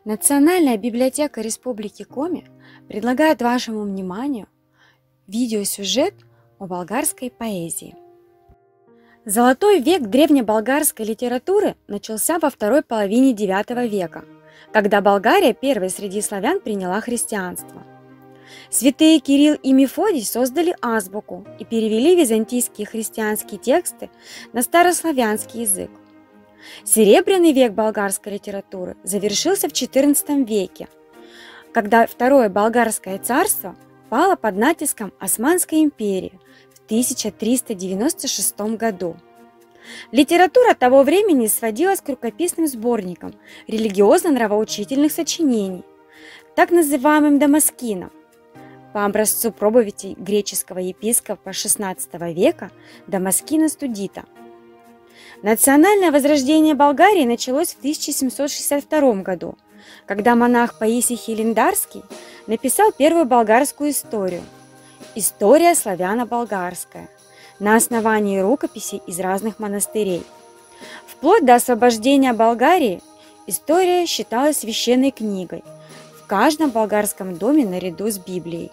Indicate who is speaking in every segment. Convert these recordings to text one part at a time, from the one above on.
Speaker 1: Национальная библиотека Республики Коми предлагает вашему вниманию видеосюжет о болгарской поэзии. Золотой век древнеболгарской литературы начался во второй половине IX века, когда Болгария первой среди славян приняла христианство. Святые Кирилл и Мефодий создали азбуку и перевели византийские христианские тексты на старославянский язык. Серебряный век болгарской литературы завершился в XIV веке, когда Второе болгарское царство пало под натиском Османской империи в 1396 году. Литература того времени сводилась к рукописным сборникам религиозно-нравоучительных сочинений, так называемым дамаскинам, по образцу проповедей греческого епископа XVI века Дамаскина Студита. Национальное возрождение Болгарии началось в 1762 году, когда монах Паисий Хилендарский написал первую болгарскую историю «История славяно-болгарская» на основании рукописей из разных монастырей. Вплоть до освобождения Болгарии история считалась священной книгой в каждом болгарском доме наряду с Библией.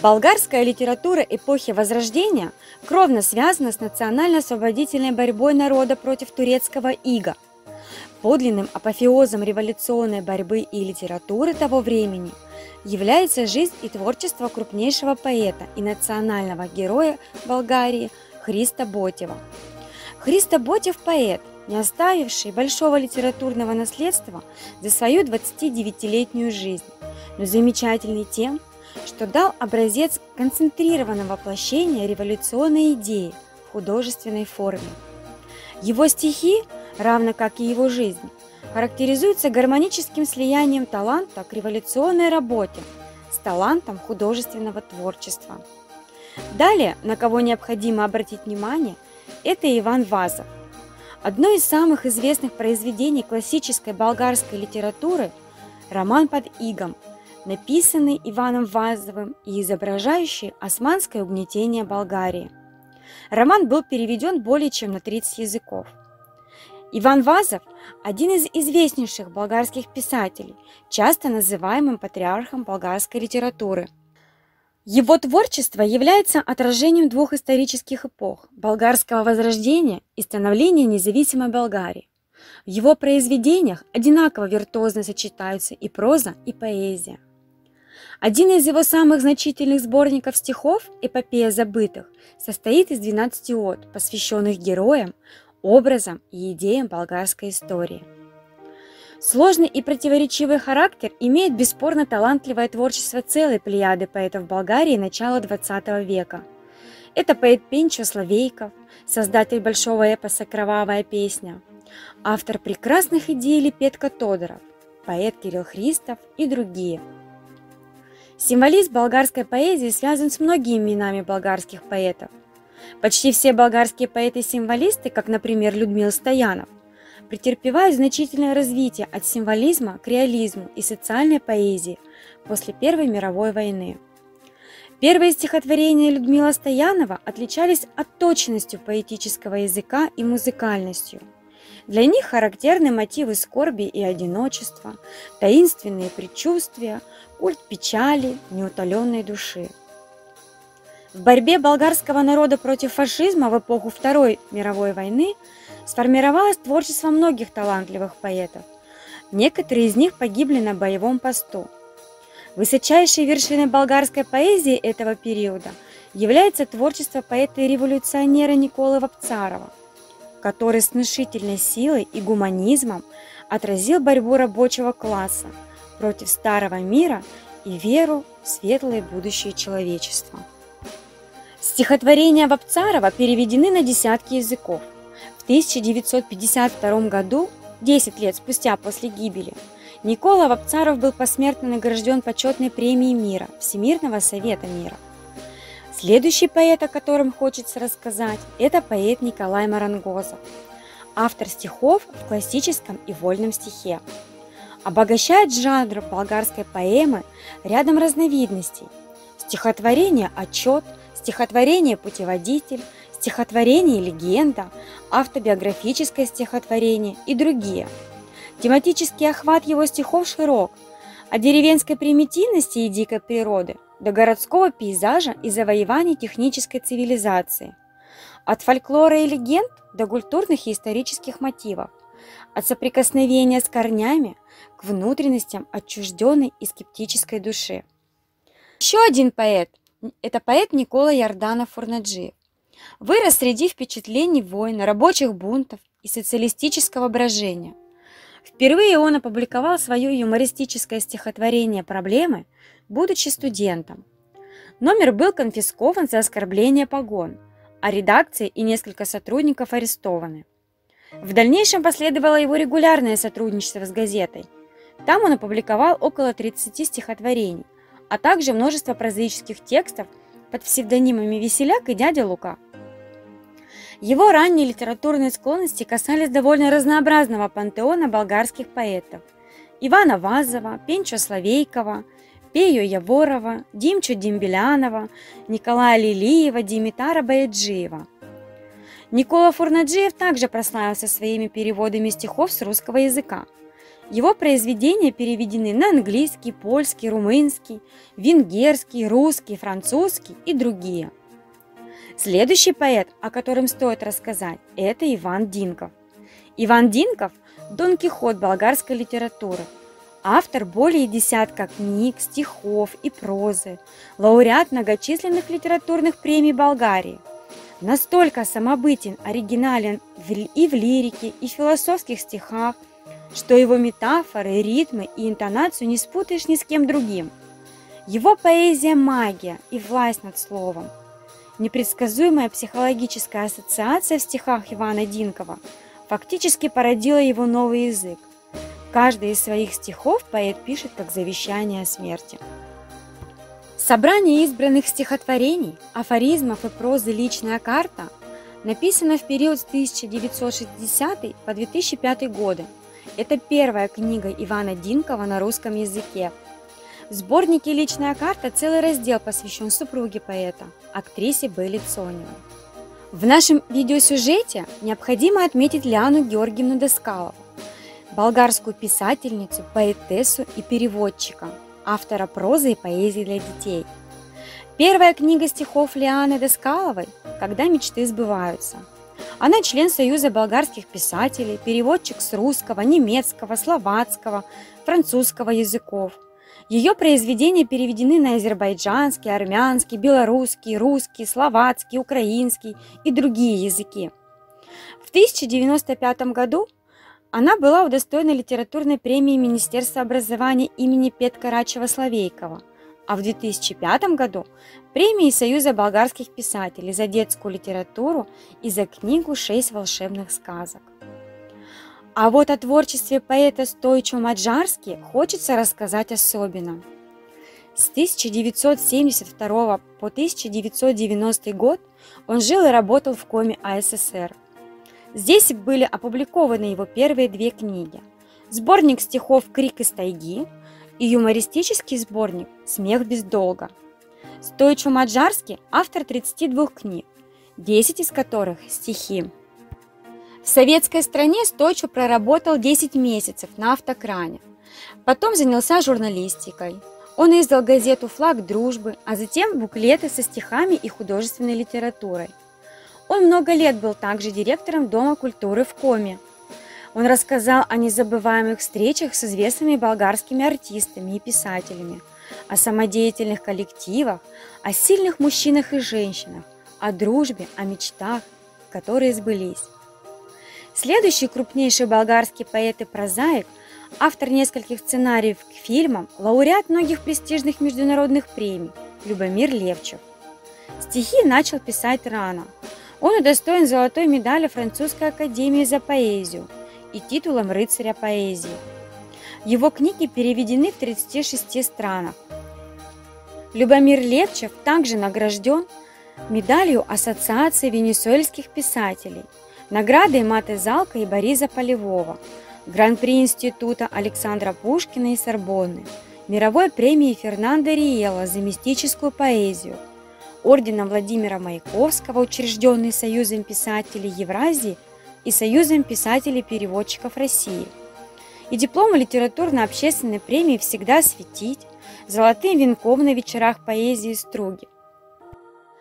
Speaker 1: Болгарская литература эпохи Возрождения кровно связана с национально-освободительной борьбой народа против турецкого ига. Подлинным апофеозом революционной борьбы и литературы того времени является жизнь и творчество крупнейшего поэта и национального героя Болгарии Христо Ботева. Христо Ботев – поэт, не оставивший большого литературного наследства за свою 29-летнюю жизнь, но замечательный тем, что дал образец концентрированного воплощения революционной идеи в художественной форме. Его стихи, равно как и его жизнь, характеризуются гармоническим слиянием таланта к революционной работе с талантом художественного творчества. Далее, на кого необходимо обратить внимание, это Иван Вазов. Одно из самых известных произведений классической болгарской литературы – роман «Под игом», написанный Иваном Вазовым и изображающий османское угнетение Болгарии. Роман был переведен более чем на 30 языков. Иван Вазов – один из известнейших болгарских писателей, часто называемым патриархом болгарской литературы. Его творчество является отражением двух исторических эпох – болгарского возрождения и становления независимой Болгарии. В его произведениях одинаково виртуозно сочетаются и проза, и поэзия. Один из его самых значительных сборников стихов «Эпопея забытых» состоит из 12 од, посвященных героям, образам и идеям болгарской истории. Сложный и противоречивый характер имеет бесспорно талантливое творчество целой плеяды поэтов Болгарии начала XX века. Это поэт Пенчо Славейков, создатель большого эпоса «Кровавая песня», автор прекрасных идей Лепетко Тодоров, поэт Кирилл Христов и другие. Символизм болгарской поэзии связан с многими именами болгарских поэтов. Почти все болгарские поэты-символисты, как, например, Людмил Стоянов, претерпевают значительное развитие от символизма к реализму и социальной поэзии после Первой мировой войны. Первые стихотворения Людмила Стоянова отличались отточенностью поэтического языка и музыкальностью. Для них характерны мотивы скорби и одиночества, таинственные предчувствия, культ печали, неутоленной души. В борьбе болгарского народа против фашизма в эпоху Второй мировой войны сформировалось творчество многих талантливых поэтов. Некоторые из них погибли на боевом посту. Высочайшей вершиной болгарской поэзии этого периода является творчество поэта и революционера Николы Вапцарова, который с внушительной силой и гуманизмом отразил борьбу рабочего класса против старого мира и веру в светлое будущее человечества. Стихотворения Вапцарова переведены на десятки языков. В 1952 году, 10 лет спустя после гибели, Никола Вапцаров был посмертно награжден почетной премией мира Всемирного совета мира. Следующий поэт, о котором хочется рассказать, это поэт Николай Марангозов, автор стихов в классическом и вольном стихе. Обогащает жанр болгарской поэмы рядом разновидностей: стихотворение «Отчет», стихотворение «Путеводитель», стихотворение «Легенда», автобиографическое стихотворение и другие. Тематический охват его стихов широк, от деревенской примитивности и дикой природы до городского пейзажа и завоеваний технической цивилизации, от фольклора и легенд до культурных и исторических мотивов, от соприкосновения с корнями к внутренностям отчужденной и скептической души. Еще один поэт – это поэт Никола Иорданов-Фурнаджиев. Вырос среди впечатлений войн, рабочих бунтов и социалистического брожения. Впервые он опубликовал свое юмористическое стихотворение «Проблемы», будучи студентом. Номер был конфискован за оскорбление погон, а редакция и несколько сотрудников арестованы. В дальнейшем последовало его регулярное сотрудничество с газетой. Там он опубликовал около 30 стихотворений, а также множество прозаических текстов под псевдонимами «Веселяк» и «Дядя Лука». Его ранние литературные склонности касались довольно разнообразного пантеона болгарских поэтов: Ивана Вазова, Пенчо Славейкова, Пею Яворова, Димчо Дембелянова, Николая Лилиева, Димитара Баяджиева. Никола Фурнаджиев также прославился своими переводами стихов с русского языка. Его произведения переведены на английский, польский, румынский, венгерский, русский, французский и другие. Следующий поэт, о котором стоит рассказать, это Иван Динков. Иван Динков – Дон Кихот болгарской литературы, автор более десятка книг, стихов и прозы, лауреат многочисленных литературных премий Болгарии. Настолько самобытен, оригинален и в лирике, и в философских стихах, что его метафоры, ритмы и интонацию не спутаешь ни с кем другим. Его поэзия – магия и власть над словом. Непредсказуемая психологическая ассоциация в стихах Ивана Динкова фактически породила его новый язык. Каждый из своих стихов поэт пишет как завещание о смерти. Собрание избранных стихотворений, афоризмов и прозы «Личная карта» написано в период с 1960 по 2005 годы. Это первая книга Ивана Динкова на русском языке. В сборнике «Личная карта» целый раздел посвящен супруге поэта, актрисе Белле Цоневой. В нашем видеосюжете необходимо отметить Лиану Георгиевну Даскалову, болгарскую писательницу, поэтессу и переводчика, автора прозы и поэзии для детей. Первая книга стихов Лианы Даскаловой «Когда мечты сбываются». Она член Союза болгарских писателей, переводчик с русского, немецкого, словацкого, французского языков. Ее произведения переведены на азербайджанский, армянский, белорусский, русский, словацкий, украинский и другие языки. В 1095 году она была удостоена литературной премии Министерства образования имени Петка Рачева-Славейкова, а в 2005 году премии Союза болгарских писателей за детскую литературу и за книгу «6 волшебных сказок». А вот о творчестве поэта Стойчо Маджарски хочется рассказать особенно. С 1972 по 1990 год он жил и работал в Коми АССР. Здесь были опубликованы его первые две книги: сборник стихов «Крик из тайги» и юмористический сборник «Смех без долга». Стойчо Маджарски – автор 32 книг, 10 из которых – стихи. В советской стране Стойчо проработал 10 месяцев на автокране. Потом занялся журналистикой. Он издал газету «Флаг дружбы», а затем буклеты со стихами и художественной литературой. Он много лет был также директором Дома культуры в Коми. Он рассказал о незабываемых встречах с известными болгарскими артистами и писателями, о самодеятельных коллективах, о сильных мужчинах и женщинах, о дружбе, о мечтах, которые сбылись. Следующий крупнейший болгарский поэт и прозаик, автор нескольких сценариев к фильмам, лауреат многих престижных международных премий Любомир Левчев. Стихи начал писать рано. Он удостоен золотой медали Французской академии за поэзию и титулом рыцаря поэзии. Его книги переведены в 36 странах. Любомир Левчев также награжден медалью Ассоциации венесуэльских писателей, наградой Мате Залка и Бориса Полевого, Гран-при Института Александра Пушкина и Сорбонны, мировой премией Фернандо Риела за мистическую поэзию, орденом Владимира Маяковского, учрежденный Союзом писателей Евразии и Союзом писателей-переводчиков России. и диплом литературно-общественной премии «Всегда светить», золотым венком на вечерах поэзии «Струги».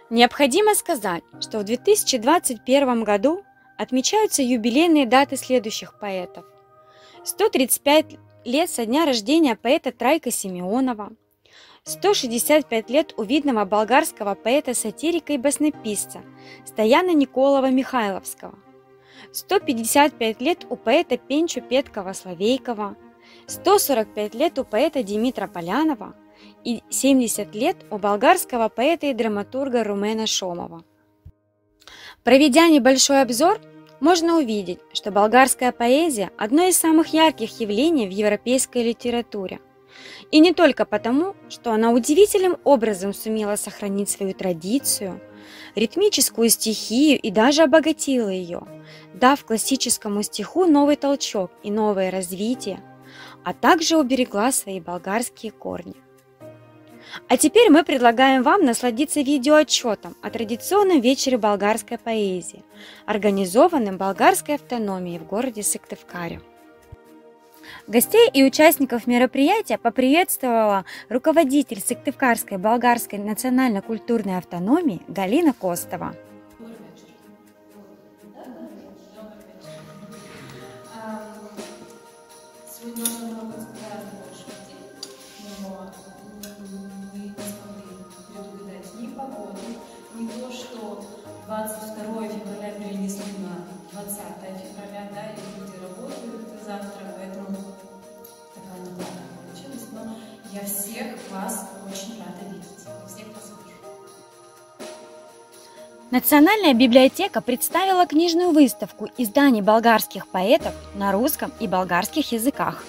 Speaker 1: Необходимо сказать, что в 2021 году отмечаются юбилейные даты следующих поэтов. 135 лет со дня рождения поэта Трайка Симеонова, 165 лет у видного болгарского поэта-сатирика и баснописца Стояна Николова-Михайловского, 155 лет у поэта Пенчу Петкова-Словейкова, 145 лет у поэта Димитра Полянова и 70 лет у болгарского поэта и драматурга Румена Шомова. Проведя небольшой обзор, можно увидеть, что болгарская поэзия – одно из самых ярких явлений в европейской литературе. И не только потому, что она удивительным образом сумела сохранить свою традицию, ритмическую стихию и даже обогатила ее, дав классическому стиху новый толчок и новое развитие, а также уберегла свои болгарские корни. А теперь мы предлагаем вам насладиться видеоотчетом о традиционном вечере болгарской поэзии, организованном болгарской автономией в городе Сыктывкаре. Гостей и участников мероприятия поприветствовала руководитель Сыктывкарской болгарской национально-культурной автономии Галина Костова.
Speaker 2: Не то, что 22 февраля перенесли на 20 февраля, да, и люди работают завтра, поэтому такая накладка получилась. Но я всех вас очень рада видеть. Всех вас вижу.
Speaker 1: Национальная библиотека представила книжную выставку изданий болгарских поэтов на русском и болгарских языках.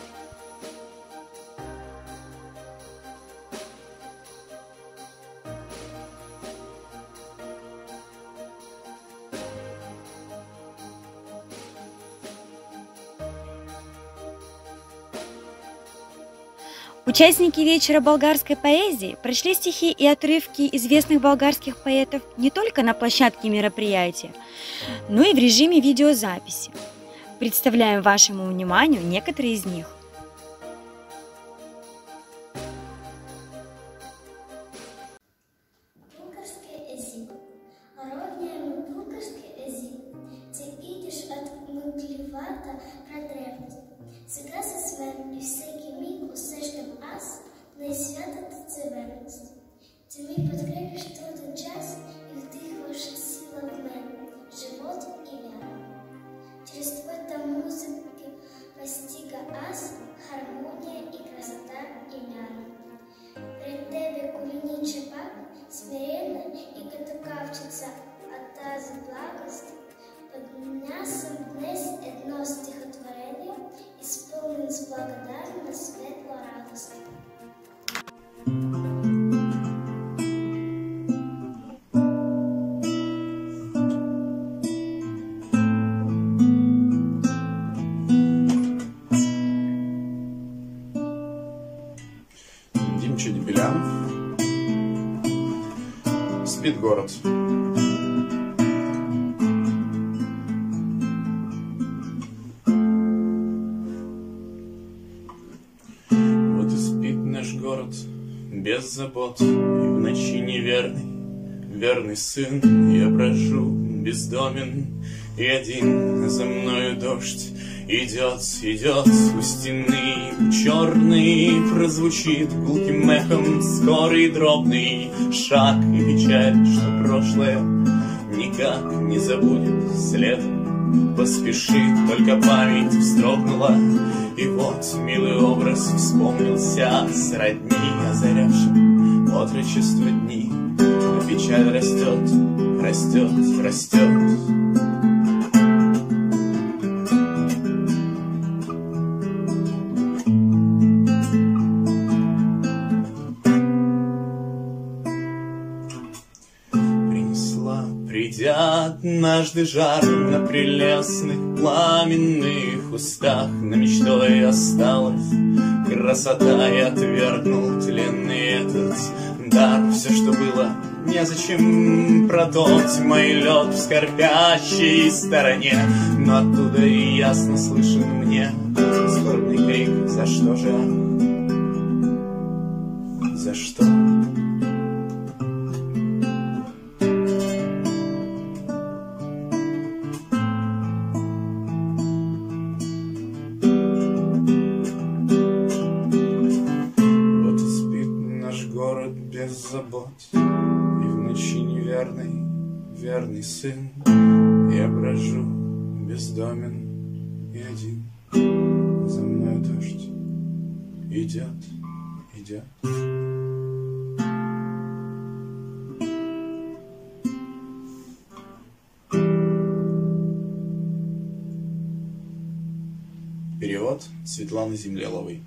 Speaker 1: Участники вечера болгарской поэзии прочли стихи и отрывки известных болгарских поэтов не только на площадке мероприятия, но и в режиме видеозаписи. Представляем вашему вниманию некоторые из них.
Speaker 3: Сега се свен и всеки миг усещам аз на и святата цеверност. Ти ми подкрепиш труден час и вдихваш сила в мен, живот и вяра. Чрез твоята музика постига аз хармония и красота и мяра. Пред тебе коленича пак, смирена и като кавчица от тази благост, поднясам днес едно стихотворение, изпълнен с благодарна светла радост.
Speaker 4: Димча Дебелянов. Спит город. Без забот, и в ночи неверный, верный сын, я брожу бездомен, и один за мною дождь идет, идет у стены черный, прозвучит гулким эхом скорый дробный шаг и печаль, что прошлое никак не забудет следом. Поспеши, только память вздрогнула, и вот милый образ вспомнился сродни озарявшим отрочество дни. А печаль растет, растет, растет. Придя однажды жар на прелестных пламенных устах, на мечтой осталась красота, и отвергнул тленный этот дар. Все, что было, незачем продать мой лед в скорбящей стороне, но оттуда и ясно слышен мне скорбный крик. За что же? За что? Вот и спит наш город без забот, и в ночи неверный, верный сын. Я брожу бездомен и один. За мной дождь идет, идет. Перевод Светланы Землеловой.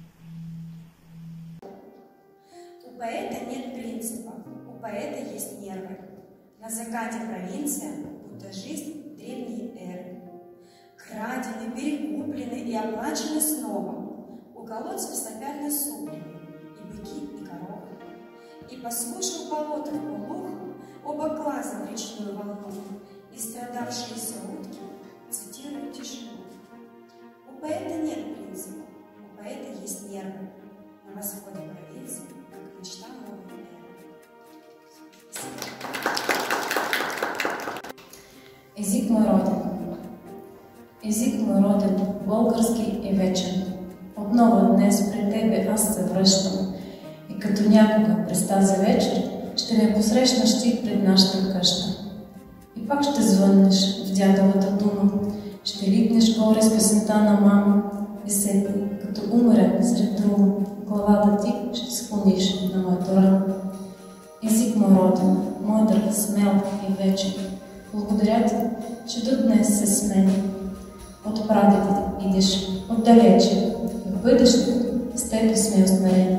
Speaker 5: У поэта нет принципа, у поэта есть нервы. На закате провинция, будто жизнь древней эры. Крадены, перекуплены и оплачены снова. У колодцев сопят насуплены и быки, и коровы. И послушал болото в полуху, оба глаза в речную волну, и страдавшиеся утки цитируют тишину. У поэта нет принципа, у поэта есть нервы. На восходе провинции, как мечта новой эры. Език мой роден. Език мой роден, български и вечен. Отново днес пред тебе аз се връщам и като някога през тази вечер ще ме посрещнаш ти пред нашата къща. И пак ще звъннеш в дядовата дума, ще липнеш горе с песента на мама и сетни, като умре сред друма, главата ти ще склониш на моето рамо. Език мой роден, мъдър, смел и вечен, благодаря ти, че до днес се смени. От прадедите идеш отдалече, в бъдещето с тебе сме устарени.